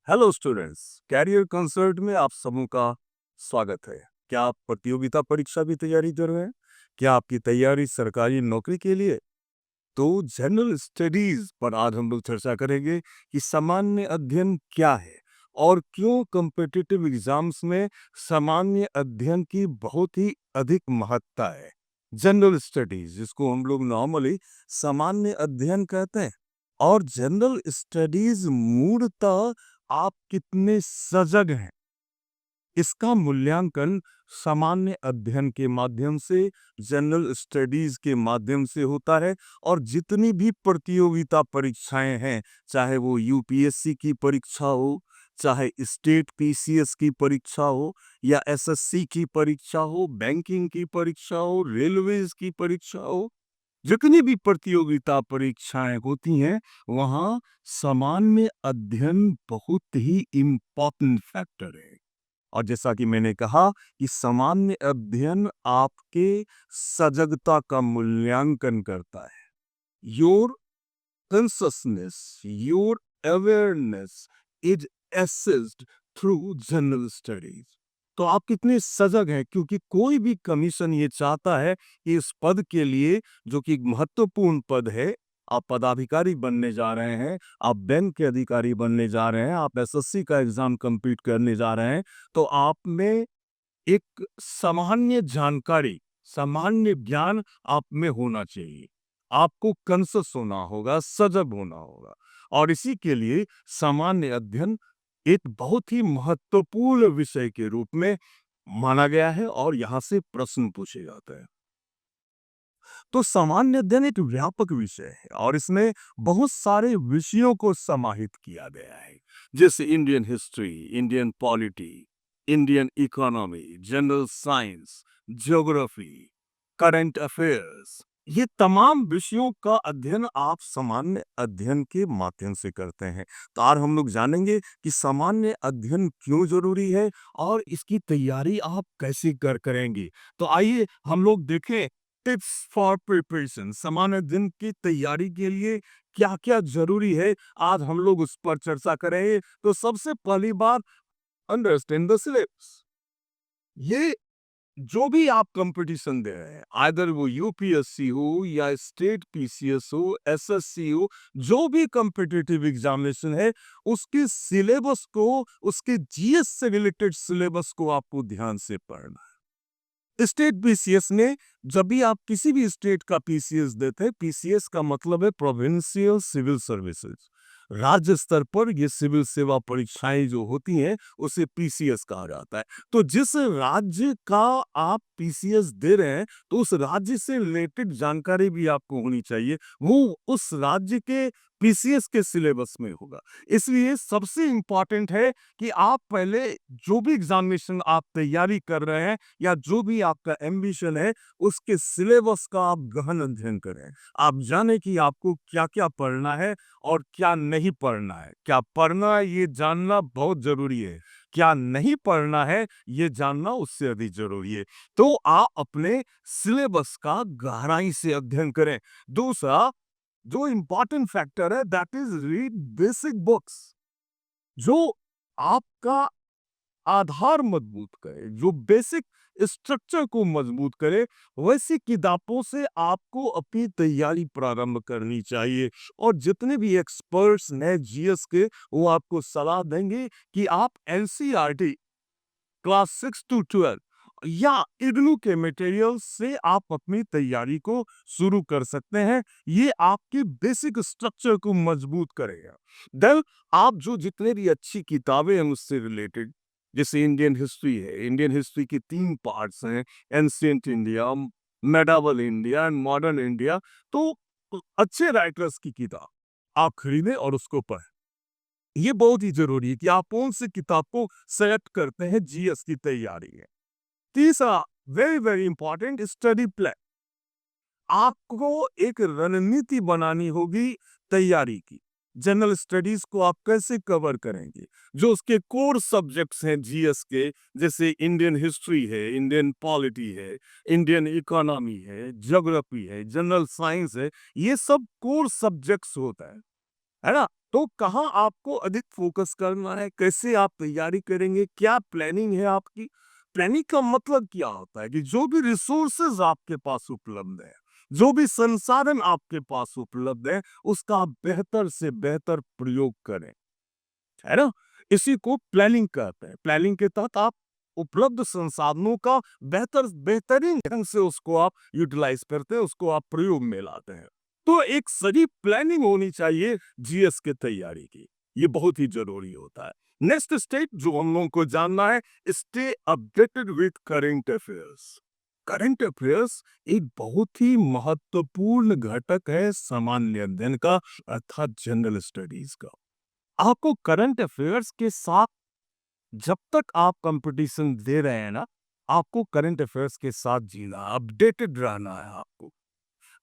Hello students, career consult में आप सबों का स्वागत है। क्या आप प्रतियोगिता परीक्षा की तैयारी कर रहे हैं? क्या आपकी तैयारी सरकारी नौकरी के लिए? तो जनरल स्टडीज पर आज हम लोग चर्चा करेंगे कि सामान्य अध्ययन क्या है और क्यों कॉम्पिटिटिव एग्जाम्स में सामान्य अध्ययन की बहुत ही अधिक महत्ता है। जनरल स्टडीज, जिसको हम लोग नॉर्मली सामान्य अध्ययन कहते हैं, और जनरल स्टडीज मूलतः आप कितने सजग हैं, इसका मूल्यांकन सामान्य अध्ययन के माध्यम से, जनरल स्टडीज के माध्यम से होता है। और जितनी भी प्रतियोगिता परीक्षाएं हैं, चाहे वो यूपीएससी की परीक्षा हो, चाहे स्टेट पीसीएस की परीक्षा हो, या एसएससी की परीक्षा हो, बैंकिंग की परीक्षा हो, रेलवेज की परीक्षा हो, जितनी भी प्रतियोगिता परीक्षाएं होती हैं, वहाँ सामान्य अध्ययन बहुत ही इम्पोर्टेंट फैक्टर है। और जैसा कि मैंने कहा कि सामान्य अध्ययन आपके सजगता का मूल्यांकन करता है। Your consciousness, your awareness is assessed through general studies। तो आप कितने सजग हैं, क्योंकि कोई भी कमीशन ये चाहता है कि इस पद के लिए, जो कि एक महत्वपूर्ण पद है, आप पदाधिकारी बनने जा रहे हैं, आप बैंक के अधिकारी बनने जा रहे हैं, आप एसएससी का एग्जाम कंप्लीट करने जा रहे हैं, तो आप में एक सामान्य जानकारी, सामान्य ज्ञान आप में होना चाहिए। आपको कॉन्शियस होना होगा, सजग होना होगा। और इसी के लिए सामान्य अध्ययन एक बहुत ही महत्वपूर्ण विषय के रूप में माना गया है और यहाँ से प्रश्न पूछे जाते हैं। तो सामान्य अध्ययन एक व्यापक विषय है और इसमें बहुत सारे विषयों को समाहित किया गया है, जैसे Indian history, Indian polity, Indian economy, general science, geography, current affairs. ये तमाम विषयों का अध्ययन आप सामान्य अध्ययन के माध्यम से करते हैं। तो आज हम लोग जानेंगे कि सामान्य अध्ययन क्यों जरूरी है और इसकी तैयारी आप कैसे करेंगे। तो आइए हम लोग देखें टिप्स फॉर प्रिपरेशन। सामान्य दिन की तैयारी के लिए क्या क्या जरूरी है, आज हम लोग उस पर चर्चा करेंगे। तो सबसे पहली बात, अंडरस्टैंड द सिलेबस। ये जो भी आप कंपटीशन दे रहे हैं, आइदर वो यूपीएससी हो या स्टेट पीसीएस हो, एसएससी हो, जो भी कॉम्पिटिटिव एग्जामिनेशन है, उसके सिलेबस को, उसके जीएस से रिलेटेड सिलेबस को आपको ध्यान से पढ़ना है। स्टेट पीसीएस में जब भी आप किसी भी स्टेट का पीसीएस देते हैं, पीसीएस का मतलब है प्रोविंशियल सिविल सर्विसेज। राज्य स्तर पर ये सिविल सेवा परीक्षाएं जो होती हैं, उसे पीसीएस कहा जाता है। तो जिस राज्य का आप पीसीएस दे रहे हैं, तो उस राज्य से रिलेटेड जानकारी भी आपको होनी चाहिए, वो उस राज्य के पीसीएस के सिलेबस में होगा। इसलिए सबसे इंपॉर्टेंट है कि आप पहले जो भी एग्जामिनेशन आप तैयारी कर रहे हैं या जो भी आपका एम्बिशन है, उसके सिलेबस का आप गहन अध्ययन करें। आप जाने कि आपको क्या-क्या पढ़ना है और क्या नहीं पढ़ना है। क्या पढ़ना है ये जानना बहुत ज़रूरी है। क्या नहीं पढ़ना है ये जानना उससे अधिक ज़रूरी है। तो आप अपने सिलेबस का गहराई से अध्ययन करें। दूसरा जो इम्पोर्टेंट फैक्टर है, that is read basic books. जो आपका आधार मजबूत करे, जो बेसिक स्ट्रक्चर को मजबूत करे, वैसी किताबों से आपको अपनी तैयारी प्रारंभ करनी चाहिए। और जितने भी एक्सपर्ट्स हैं जीएस के, वो आपको सलाह देंगे कि आप एनसीईआरटी क्लास 6 टू 12 या इग्नू के मटेरियल से आप अपनी तैयारी को शुरू कर सकते हैं। ये आपके बेसिक स्ट्रक्चर को मजबूत करेगा। देन आप जो जितने भी अच्छी किताबें हैं उससे रिलेटेड, जैसे इंडियन हिस्ट्री है, इंडियन हिस्ट्री की 3 पार्ट्स हैं, ancient India, medieval India and modern India. तो अच्छे राइटर्स की किताब आप खरीदें और उसको पढ़ें। ये बहुत ही जरूरी है कि आप कौन सी किताब को सेलेक्ट करते हैं जीएस की तैयारी में। तीसरा, very very important, study plan. आपको एक रणनीति बनानी होगी तैयारी की। जनरल स्टडीज को आप कैसे कवर करेंगे, जो उसके कोर सब्जेक्ट्स हैं जीएस के, जैसे इंडियन हिस्ट्री है, इंडियन पॉलिटी है, इंडियन इकोनॉमी है, ज्योग्राफी है, जनरल साइंस है, ये सब कोर सब्जेक्ट्स होता है ना। तो कहाँ आपको अधिक फोकस करना है, कैसे आप तैयारी करेंगे, क्या प्लानिंग है आपकी? प्लानिंग का मतलब क्या होता है कि जो भी रिसोर्सेज आपके पास उपलब्ध है, जो भी संसाधन आपके पास उपलब्ध है, उसका आप बेहतर से बेहतर प्रयोग करें, है ना? इसी को प्लानिंग कहते हैं। प्लानिंग के तहत आप उपलब्ध संसाधनों का बेहतरीन ढंग से उसको आप यूटिलाइज करते हैं, उसको आप प्रयोग में लाते हैं। तो एक सही प्लानिंग होनी चाहिए जीएस की तैयारी की। ये बहुत ही ज़रूरी होता है। नेक्स्ट स्टेप जो हम लोगों को जानना है, stay updated with current affairs. Current affairs एक बहुत ही महत्वपूर्ण घटक है सामान्य अध्ययन का, अर्थात जनरल स्टडीज का। आपको करंट अफेयर्स के साथ जब तक आप कंपटीशन दे रहे हैं ना, आपको करंट अफेयर्स के साथ जीना, अपडेटेड रहना है आपको।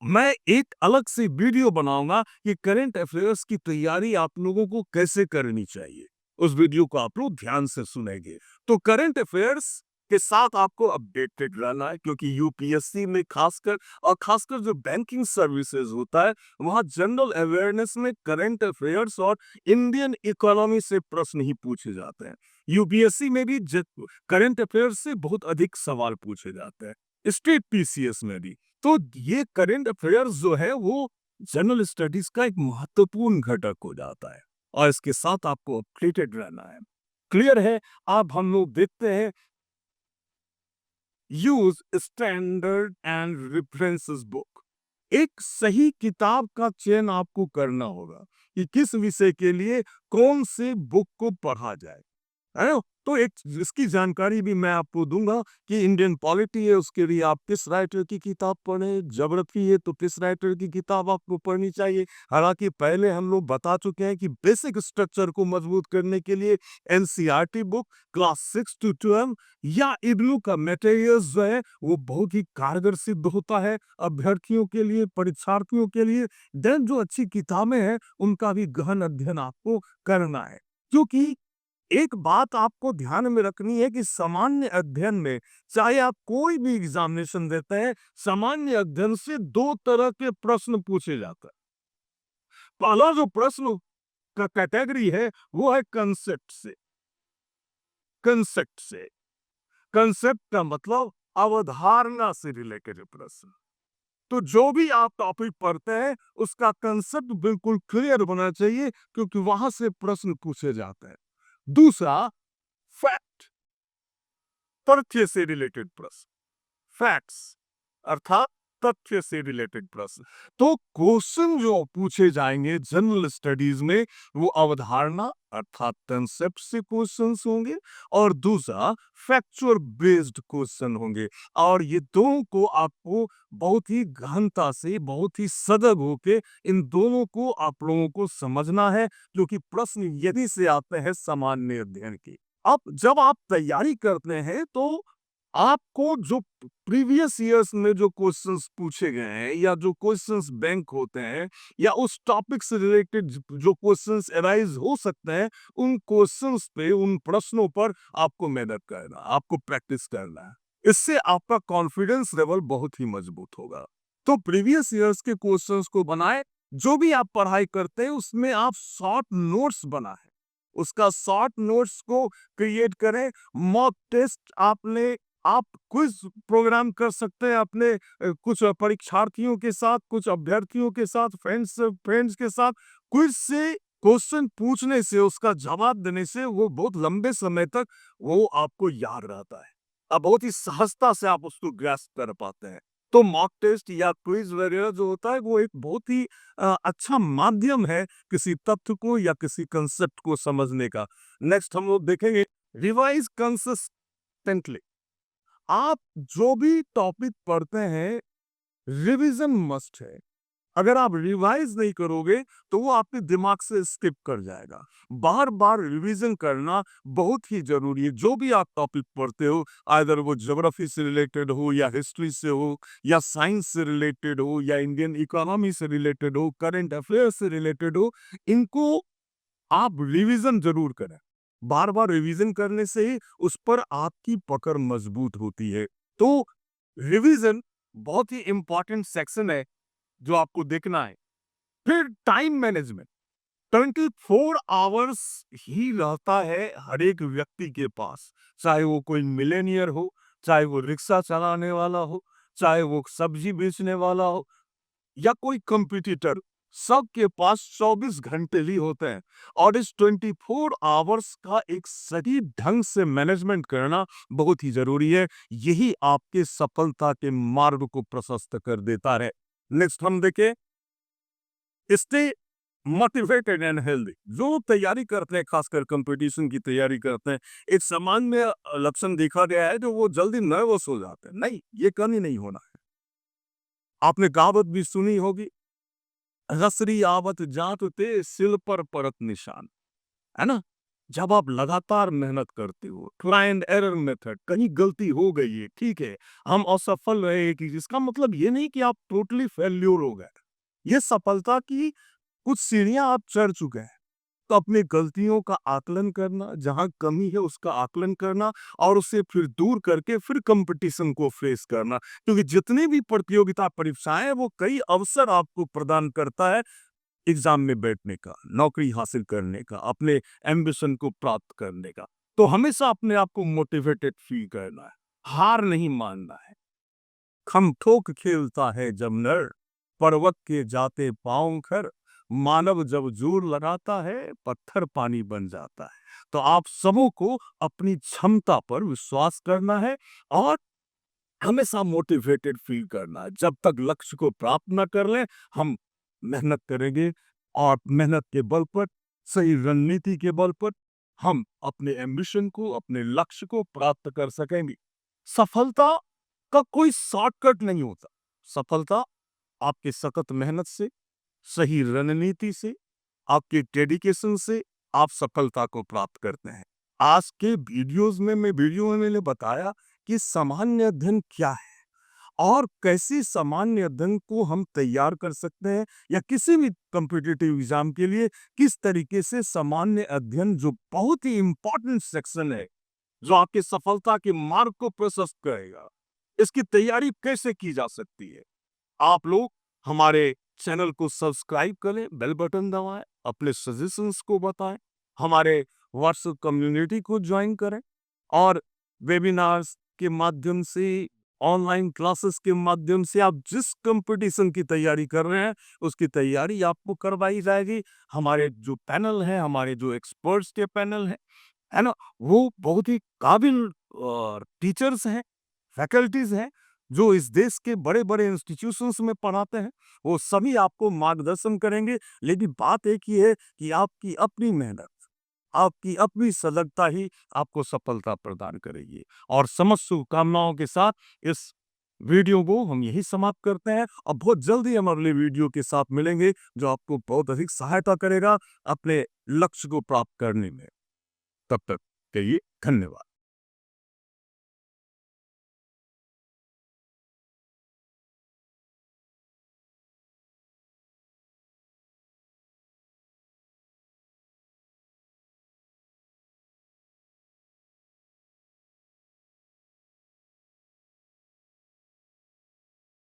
मैं एक अलग से वीडियो बनाऊंगा कि करंट अफेयर्स की तैयारी आप लोगों को कैसे करनी चाहिए। उस वीडियो को आप लोग ध्यान से सुनेंगे। तो करंट अफेयर्स के साथ आपको अपडेटेड रहना है, क्योंकि यूपीएससी में खासकर जो बैंकिंग सर्विसेज होता है, वहाँ जनरल अवेयरनेस में करंट अफेयर्स और इंडियन इकोनॉमी से प्रश्न ही पूछे जाते हैं। यूपीएससी में भी करंट अफेयर्स से बहुत अधिक सवाल पूछे जाते हैं, स्टेट पीसीएस में भी। तो ये करंट अफेयर्स जो है वो जनरल स्टडीज का एक महत्वपूर्ण घटक हो जाता है, और इसके साथ आपको अपडेटेड रहना है। क्लियर है? अब हम लोग देखते हैं, use standard and references book. एक सही किताब का चयन आपको करना होगा कि किस विषय के लिए कौन से बुक को पढ़ा जाए, है ना? तो एक इसकी जानकारी भी मैं आपको दूंगा कि इंडियन पॉलिटी है, उसके लिए आप किस राइटर की किताब पढ़ें, ज्योग्राफी है तो किस राइटर की किताब आपको पढ़नी चाहिए। हालांकि पहले हम लोग बता चुके हैं कि बेसिक स्ट्रक्चर को मजबूत करने के लिए एनसीईआरटी बुक क्लास 6 to 12 या इग्नू का मटेरियल्स जो है वो बहुत ही कारगर सिद्ध होता है अभ्यर्थियों के लिए, परीक्षार्थियों के लिए। देन जो अच्छी किताबें हैं उनका भी गहन अध्ययन आपको करना है, क्योंकि एक बात आपको ध्यान में रखनी है कि सामान्य अध्ययन में, चाहे आप कोई भी एग्जामिनेशन देते हैं, सामान्य अध्ययन से दो तरह के प्रश्न पूछे जाते हैं। पहला जो प्रश्न का कैटेगरी है वो है कंसेप्ट से। कंसेप्ट से, कंसेप्ट का मतलब अवधारणा से रिलेटेड प्रश्न। तो जो भी आप टॉपिक पढ़ते हैं उसका कंसेप्ट बिल्कुल क्लियर होना चाहिए, क्योंकि वहां से प्रश्न पूछे जाते हैं। दूसरा, फैक्ट, तथ्य से रिलेटेड प्रश्न, फैक्ट्स अर्थात तथ्य से रिलेटेड प्रश्न। तो क्वेश्चन जो पूछे जाएंगे जनरल स्टडीज में वो अवधारणा अर्थात कंसेप्ट से क्वेश्चंस होंगे, और दूसरा फैक्चुअल बेस्ड क्वेश्चन होंगे। और ये दोनों को आपको बहुत ही गहनता से, बहुत ही सजग होके इन दोनों को आप लोगों को समझना है, जो कि प्रश्न यदि से आते हैं सामान्य अध्ययन की। अब जब आप तैयारी करते हैं तो आपको जो प्रीवियस ईयर्स में जो क्वेश्चंस पूछे गए हैं या जो क्वेश्चंस बैंक होते हैं या उस टॉपिक से रिलेटेड जो क्वेश्चंस अराइज हो सकते हैं, उन क्वेश्चंस पे, उन प्रश्नों पर आपको मेहनत करना, आपको प्रैक्टिस करना है। इससे आपका कॉन्फिडेंस लेवल बहुत ही मजबूत होगा। तो प्रीवियस ईयर्स के क्वेश्चंस को बनाए, जो भी आप पढ़ाई करते हैं उसमें आप शॉर्ट नोट्स बनाएं, उसका शॉर्ट नोट्स को क्रिएट करें। मॉक टेस्ट आप क्विज प्रोग्राम कर सकते हैं अपने कुछ परीक्षार्थियों के साथ, कुछ अभ्यर्थियों के साथ, फ्रेंड्स के साथ। क्विज से क्वेश्चन पूछने से, उसका जवाब देने से वो बहुत लंबे समय तक वो आपको याद रहता है। अब बहुत ही सहजता से आप उसको ग्रैस्प कर पाते हैं। तो मॉक टेस्ट या क्विज वगैरह जो होता है वो एक बहुत ही अच्छा माध्यम है किसी तथ्य को या किसी कंसेप्ट को समझने का। नेक्स्ट हम लोग देखेंगे, रिवाइज कंसिस्टेंटली। आप जो भी टॉपिक पढ़ते हैं, रिवीजन मस्ट है। अगर आप रिवाइज नहीं करोगे तो वो आपके दिमाग से स्किप कर जाएगा। बार बार रिवीजन करना बहुत ही जरूरी है। जो भी आप टॉपिक पढ़ते हो, आइदर वो ज्योग्राफी से रिलेटेड हो या हिस्ट्री से हो या साइंस से रिलेटेड हो या इंडियन इकोनॉमी से रिलेटेड हो, करंट अफेयर से रिलेटेड हो, इनको आप रिवीजन जरूर करें। बार बार रिवीजन करने से ही उस पर आपकी पकड़ मजबूत होती है। तो रिवीजन बहुत ही इंपॉर्टेंट सेक्शन है जो आपको देखना है। फिर टाइम मैनेजमेंट, 24 आवर्स ही रहता है हर एक व्यक्ति के पास, चाहे वो कोई मिलेनियर हो, चाहे वो रिक्शा चलाने वाला हो, चाहे वो सब्जी बेचने वाला हो या कोई कंपटीटर, सबके पास 24 घंटे ही होते हैं। और इस 24 आवर्स का एक सही ढंग से मैनेजमेंट करना बहुत ही जरूरी है। यही आपके सफलता के मार्ग को प्रशस्त कर देता है। नेक्स्ट हम देखें, स्टे मोटिवेटेड एंड हेल्दी। जो तैयारी करते हैं, खासकर कंपटीशन की तैयारी करते हैं, एक सामान्य लक्षण देखा गया है जो वो जल्दी नर्वस हो जाते हैं। नहीं, ये कभी नहीं होना है। आपने कहावत भी सुनी होगी, रसरी आवत जात ते सिल पर परत निशान, है ना? जब आप लगातार मेहनत करते हो, ट्राई एंड एरर मेथड, कहीं गलती हो गई है, ठीक है, हम असफल रहे, कि इसका मतलब ये नहीं कि आप टोटली फेल्यूर हो गए। ये सफलता की कुछ सीढ़ियां आप चढ़ चुके हैं। तो अपनी गलतियों का आकलन करना, जहां कमी है उसका आकलन करना और उसे फिर दूर करके फिर कंपटीशन को फेस करना, क्योंकि जितनी भी प्रतियोगिता परीक्षाएं हैं, वो कई अवसर आपको प्रदान करता है एग्जाम में बैठने का, नौकरी हासिल करने का, अपने एम्बिशन को प्राप्त करने का। तो हमेशा अपने आप को मोटिवेटेड फील करना है, हार नहीं मानना है। खम ठोक खेलता है जब नर, पर्वत के जाते पांव खर, मानव जब जोर लगाता है पत्थर पानी बन जाता है। तो आप सबों को अपनी क्षमता पर विश्वास करना है और हमेशा मोटिवेटेड फील करना है। जब तक लक्ष्य को प्राप्त न कर लें, हम मेहनत करेंगे और मेहनत के बल पर, सही रणनीति के बल पर हम अपने एम्बिशन को, अपने लक्ष्य को प्राप्त कर सकेंगे। सफलता का कोई शॉर्टकट नहीं होता। सफलता आपकी सख्त मेहनत से, सही रणनीति से, आपके डेडिकेशन से आप सफलता को प्राप्त करते हैं। आज के वीडियोस में मैंने बताया कि सामान्य अध्ययन क्या है और कैसे सामान्य अध्ययन को हम तैयार कर सकते हैं, या किसी भी कॉम्पिटिटिव एग्जाम के लिए किस तरीके से सामान्य अध्ययन, जो बहुत ही इंपॉर्टेंट सेक्शन है, जो आपके सफलता के मार्ग को प्रशस्त करेगा, इसकी तैयारी कैसे की जा सकती है। आप लोग हमारे चैनल को सब्सक्राइब करें, बेल बटन दबाएं, अपने सजेशंस को बताएं, हमारे व्हाट्सएप कम्युनिटी को ज्वाइन करें और वेबिनार्स के माध्यम से, ऑनलाइन क्लासेस के माध्यम से आप जिस कंपटीशन की तैयारी कर रहे हैं, उसकी तैयारी आपको करवाई जाएगी। हमारे जो पैनल है, हमारे जो एक्सपर्ट्स के पैनल है ना, वो बहुत ही काबिल टीचर्स हैं, फैकल्टीज हैं, जो इस देश के बड़े-बड़े इंस्टीट्यूशंस में पढ़ाते हैं। वो सभी आपको मार्गदर्शन करेंगे। लेकिन बात एक ही है कि आपकी अपनी मेहनत, आपकी अपनी सजगता ही आपको सफलता प्रदान करेगी। और समस्त शुभकामनाओं के साथ इस वीडियो को हम यही समाप्त करते हैं और बहुत जल्दी हम अगले वीडियो के साथ मिलेंगे, जो आपको बहुत अधिक सहायता करेगा अपने लक्ष्य को प्राप्त करने में। तब तक के लिए धन्यवाद।